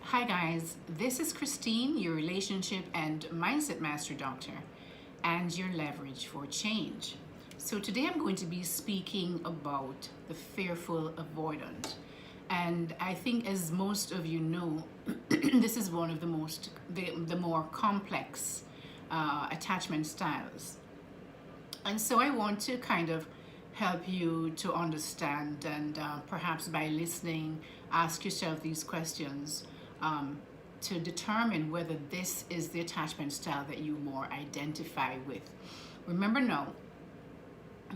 Hi guys, this is Christine, your relationship and mindset master doctor, and your leverage for change. So today I'm going to be speaking about the fearful avoidant. And I think, as most of you know, this is one of the more complex attachment styles. And so I want to kind of help you to understand, and perhaps by listening, ask yourself these questions to determine whether this is the attachment style that you more identify with. Remember now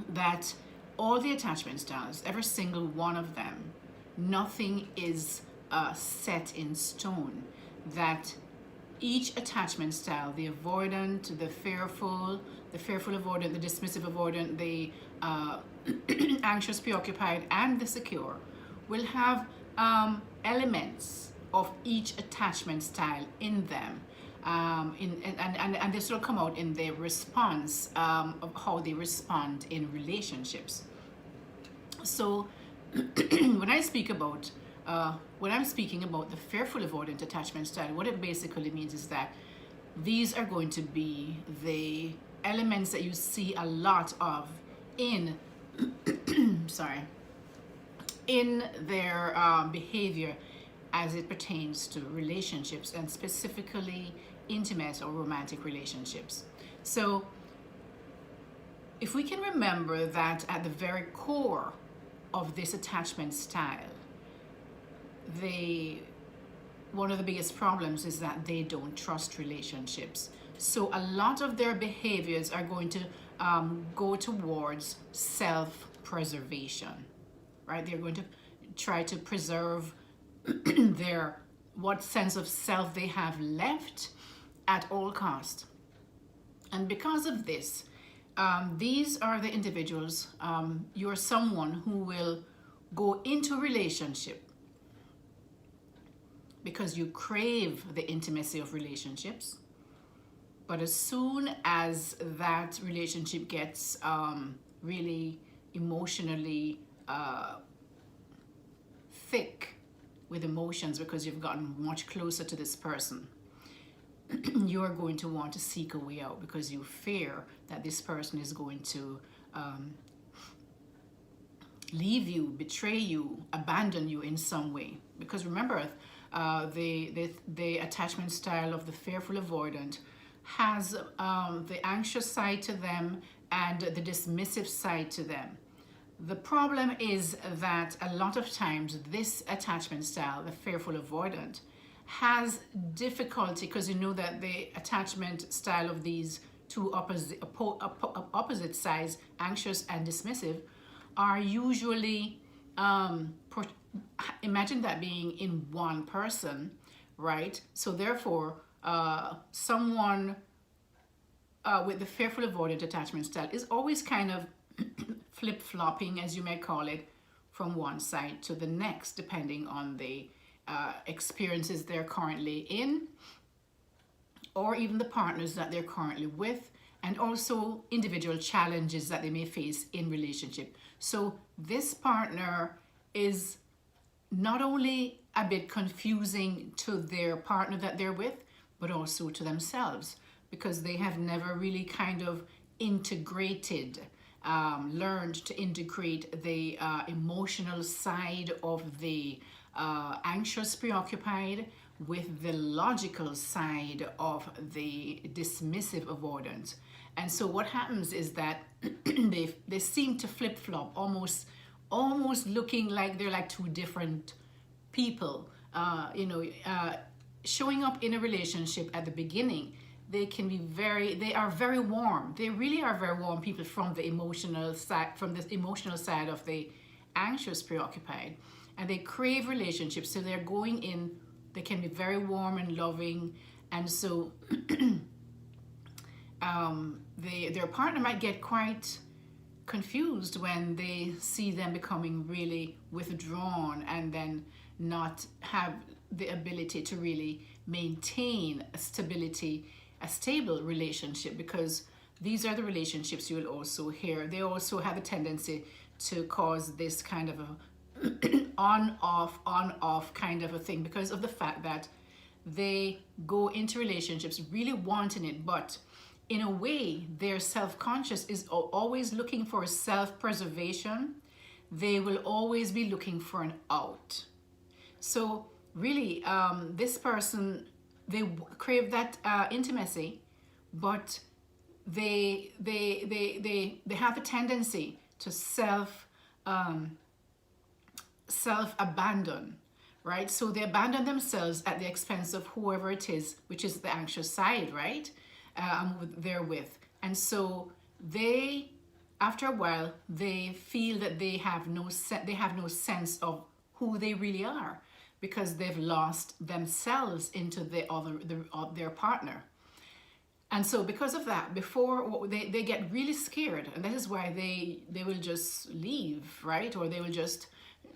that all the attachment styles, every single one of them, nothing is set in stone. That each attachment style, the avoidant, the fearful avoidant, the dismissive avoidant, the anxious preoccupied, and the secure, will have elements of each attachment style in them. And this will come out in their response of how they respond in relationships. So when I'm speaking about the fearful avoidant attachment style, what it basically means is that these are going to be the elements that you see a lot of in in their behavior as it pertains to relationships, and specifically intimate or romantic relationships. So if we can remember that at the very core of this attachment style, one of the biggest problems is that they don't trust relationships. So a lot of their behaviors are going to go towards self-preservation, right? They're going to try to preserve what sense of self they have left at all cost. And because of this, these are the individuals. You're someone who will go into a relationship because you crave the intimacy of relationships. But as soon as that relationship gets really emotionally thick with emotions, because you've gotten much closer to this person, you're going to want to seek a way out because you fear that this person is going to leave you, betray you, abandon you in some way. Because remember, the attachment style of the fearful avoidant has the anxious side to them and the dismissive side to them. The problem is that a lot of times this attachment style, the fearful avoidant, has difficulty, because you know that the attachment style of these two opposite sides, anxious and dismissive, are usually, imagine that being in one person, right? So therefore, someone with the fearful avoidant attachment style is always kind of flip-flopping, as you may call it, from one side to the next, depending on the experiences they're currently in, or even the partners that they're currently with, and also individual challenges that they may face in relationship. So this partner is not only a bit confusing to their partner that they're with, but also to themselves, because they have never really kind of learned to integrate the emotional side of the anxious preoccupied with the logical side of the dismissive avoidant. And so what happens is that they seem to flip-flop, almost looking like they're like two different people. Showing up in a relationship at the beginning, they are very warm. They really are very warm people from the emotional side of the anxious preoccupied, and they crave relationships. So they're going in, they can be very warm and loving, and so their partner might get quite confused when they see them becoming really withdrawn and then not have the ability to really maintain a stable relationship, because these are the relationships you will also hear. They also have a tendency to cause this kind of on off kind of a thing, because of the fact that they go into relationships really wanting it, but in a way their self-conscious is always looking for self-preservation. They will always be looking for an out. So really, this person, they crave that intimacy, but they have a tendency to self abandon, right? So they abandon themselves at the expense of whoever it is, which is the anxious side, right? They're with, and so they, after a while, they feel that they have no sense of who they really are, because they've lost themselves into their partner. And so because of that, before they get really scared, and that is why they will just leave, right? Or they will just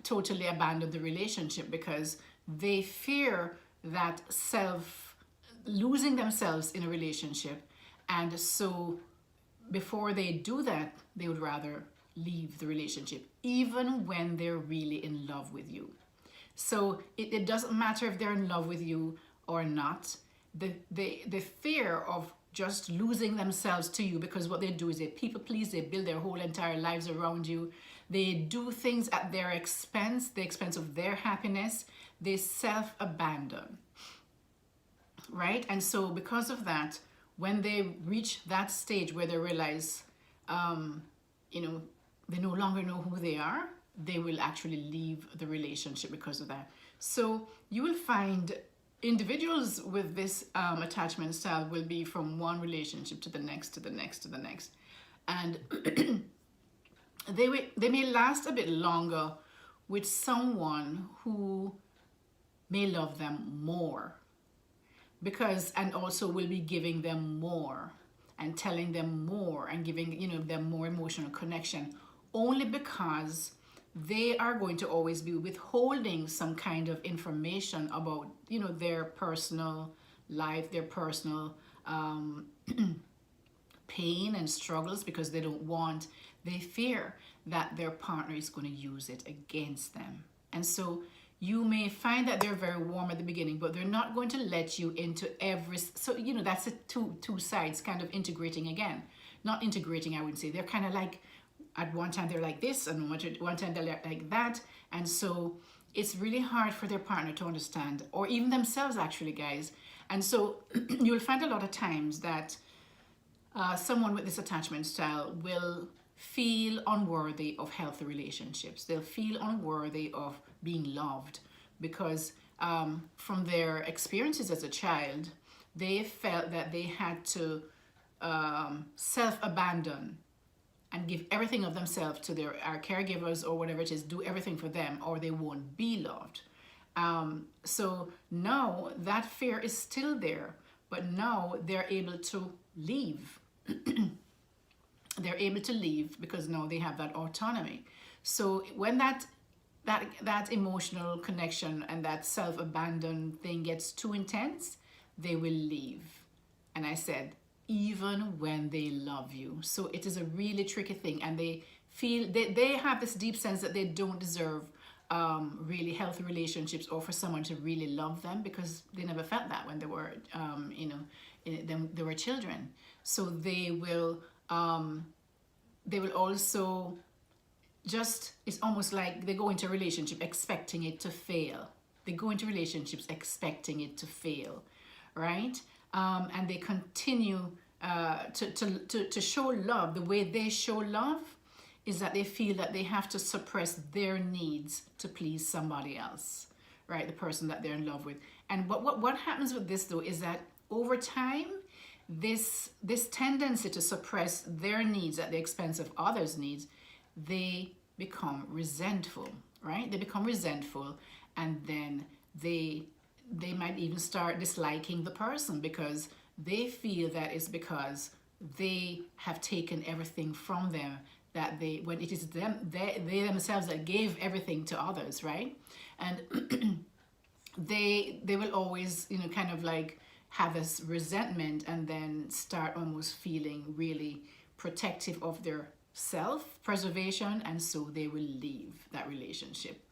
totally abandon the relationship, because they fear that losing themselves in a relationship. And so before they do that, they would rather leave the relationship, even when they're really in love with you. So it doesn't matter if they're in love with you or not. The fear of just losing themselves to you, because what they do is they people please, they build their whole entire lives around you. They do things at their expense, the expense of their happiness. They self-abandon, right? And so because of that, when they reach that stage where they realize, they no longer know who they are, they will actually leave the relationship because of that. So you will find individuals with this attachment style will be from one relationship to the next, to the next, to the next. And they may last a bit longer with someone who may love them more, and also will be giving them more and telling them more and giving them more emotional connection, only because they are going to always be withholding some kind of information about their personal life, their personal pain and struggles, because they fear that their partner is going to use it against them. And so you may find that they're very warm at the beginning, but they're not going to let you into so that's the two sides kind of integrating again. Not integrating, I wouldn't say. They're kind of like, at one time they're like this, and one time they're like that. And so it's really hard for their partner to understand, or even themselves actually, guys. And so you'll find a lot of times that someone with this attachment style will feel unworthy of healthy relationships. They'll feel unworthy of being loved, because from their experiences as a child, they felt that they had to self-abandon and give everything of themselves to our caregivers or whatever it is, do everything for them, or they won't be loved. So now that fear is still there, but now they're able to leave. They're able to leave because now they have that autonomy. So when that emotional connection and that self-abandon thing gets too intense, they will leave. And I said, even when they love you. So it is a really tricky thing, and they feel they have this deep sense that they don't deserve really healthy relationships, or for someone to really love them, because they never felt that when they were they were children. So they will also just, it's almost like they go into a relationship expecting it to fail. They go into relationships expecting it to fail, right? And they continue to show love. The way they show love is that they feel that they have to suppress their needs to please somebody else, right? The person that they're in love with. And what happens with this, though, is that over time, this tendency to suppress their needs at the expense of others' needs, they become resentful, right? They become resentful, and then they might even start disliking the person, because they feel that it's because they have taken everything from them, when it is they themselves that gave everything to others, right? And they will always kind of like have this resentment, and then start almost feeling really protective of their self-preservation, and so they will leave that relationship.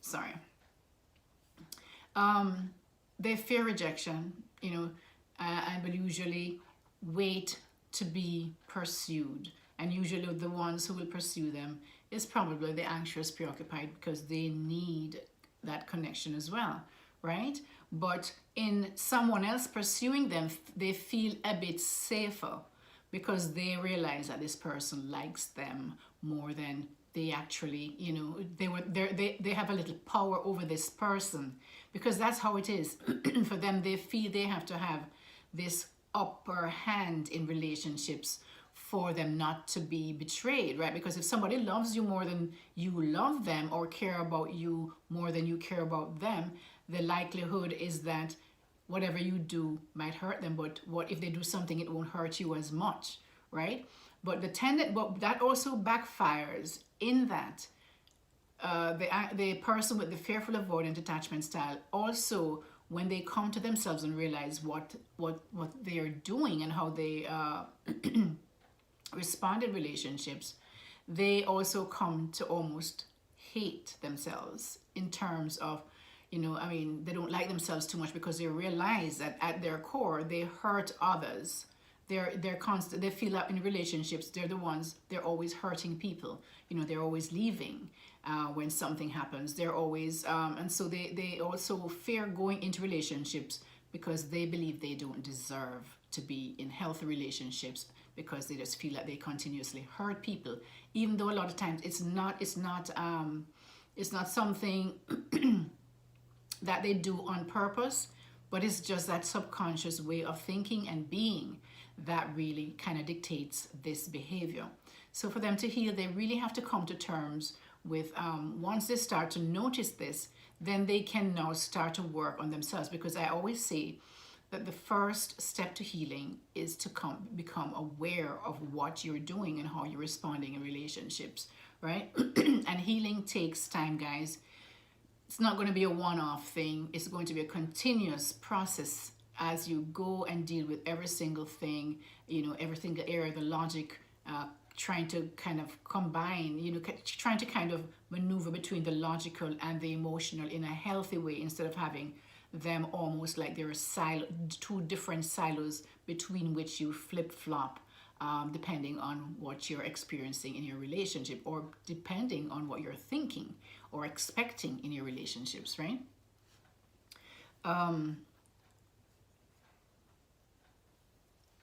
sorry, they fear rejection, you know, and will usually wait to be pursued. And usually the ones who will pursue them is probably the anxious, preoccupied, because they need that connection as well, right? But in someone else pursuing them, they feel a bit safer because they realize that this person likes them more than they actually, you know, they have a little power over this person, because that's how it is. For them, they feel they have to have this upper hand in relationships for them not to be betrayed, right? Because if somebody loves you more than you love them, or care about you more than you care about them, the likelihood is that whatever you do might hurt them, but what if they do something, it won't hurt you as much, right? But but that also backfires in that the person with the fearful avoidant attachment style also, when they come to themselves and realize what they are doing and how they respond in relationships, they also come to almost hate themselves, in terms of, you know, I mean, they don't like themselves too much because they realize that at their core they hurt others. They're constant. They feel that in relationships they're always hurting people. You know, they're always leaving when something happens. They're always and so they also fear going into relationships because they believe they don't deserve to be in healthy relationships, because they just feel like they continuously hurt people, even though a lot of times it's not something that they do on purpose, but it's just that subconscious way of thinking and being that really kind of dictates this behavior. So for them to heal, they really have to come to terms with, once they start to notice this, then they can now start to work on themselves. Because I always say that the first step to healing is to become aware of what you're doing and how you're responding in relationships, right? And healing takes time, guys. It's not going to be a one-off thing. It's going to be a continuous process as you go and deal with every single thing, you know, every single area, the logic, trying to kind of combine, you know, trying to kind of maneuver between the logical and the emotional in a healthy way, instead of having them almost like they're two different silos between which you flip-flop, depending on what you're experiencing in your relationship, or depending on what you're thinking or expecting in your relationships, right?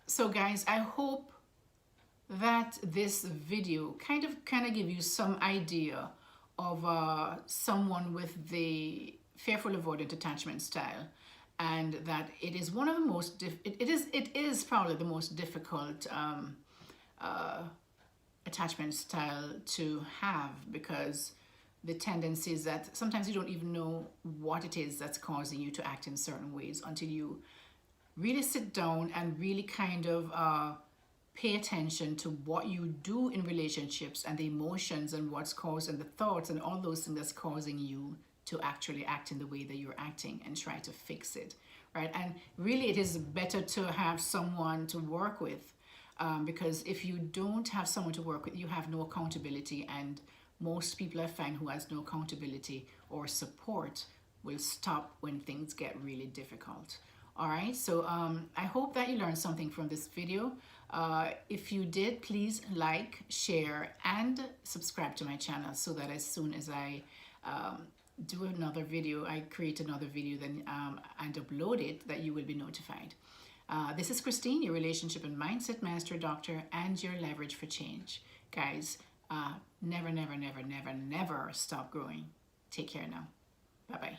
So guys, I hope that this video kind of give you some idea of someone with the fearful avoidant attachment style, and that it is one of the most it is probably the most difficult attachment style to have, because the tendency is that sometimes you don't even know what it is that's causing you to act in certain ways until you really sit down and really kind of pay attention to what you do in relationships, and the emotions and what's causing the thoughts and all those things that's causing you to actually act in the way that you're acting, and try to fix it, right? And really it is better to have someone to work with, because if you don't have someone to work with, you have no accountability, and most people I find who has no accountability or support will stop when things get really difficult. All right, so I hope that you learned something from this video. If you did, please like, share, and subscribe to my channel, so that as soon as I do another video, I create another video, then and upload it, that you will be notified. This is Christine, your relationship and mindset master doctor, and your leverage for change. Guys, never, never, never, never, never stop growing. Take care now. Bye-bye.